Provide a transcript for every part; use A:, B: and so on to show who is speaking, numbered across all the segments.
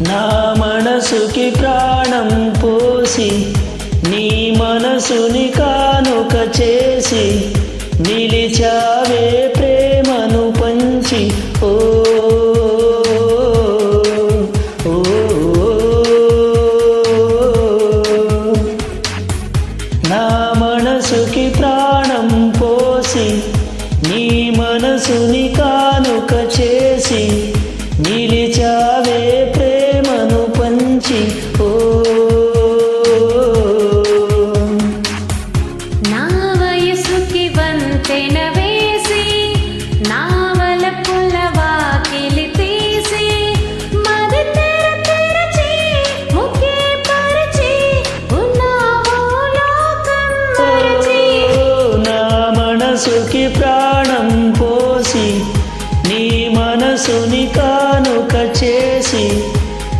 A: నా మనసుకి ప్రాణం పోసి నీ మనసుని కానుక చేసి నిలిచావే ప్రేమను పంచి ఓ ఓ, నా మనసుకి ప్రాణం పోసి నీ మనసుని కానుక చేసి నిలిచావే ప్రేమను పంచి ఓ
B: నా వయసుకి వంతెన వేసి నా వలపుల వాకిలి తీసి మది తెరచి ముఖే పరిచి ఉన్నావో లోకం మరచి
A: నా మనసుకి ప్రాణం పోసి నీ మనసుని కానుక చేసి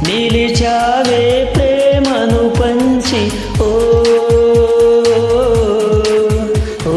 A: నిలిచావే ప్రేమను పంచి ఓ ఓ,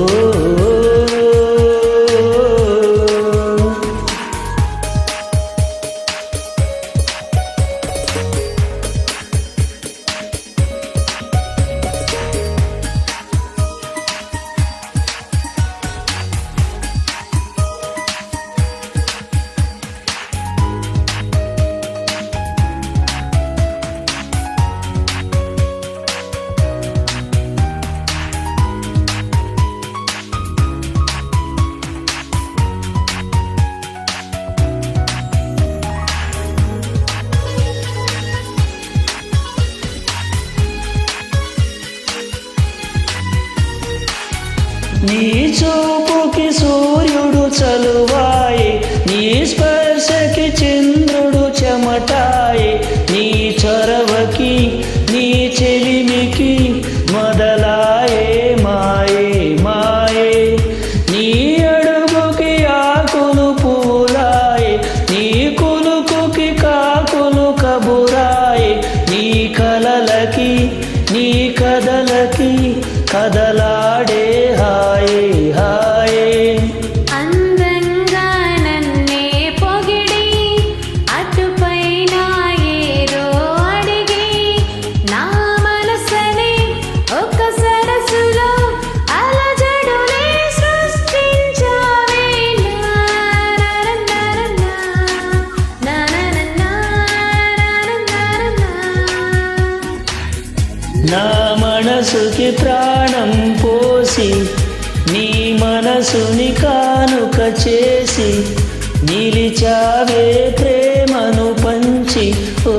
A: నీ చూపుకి సూర్యుడు చలువాయి నీ స్పర్శకి చంద్రుడు చెమటాయి నీ చొరవకి నీ చెలిమికి మొదలాయే మాయే మాయే నీ అడుగుకి ఆకులు పూలాయి నీ కులుకుకి కాకులు కబురాయి నీ కలలకి నీ కదలకి కదలాడే హాయే హాయే
B: అందంగా నన్నే పొగిడి అటుపైన ఏదో అడిగి నా మనసని ఒక సరస్సులో అలజడులే సృష్టించావే
A: నా మనసుకి ప్రాణం పోసి నీ మనసుని కానుక చేసి నిలిచావే ప్రేమను పంచి ఓ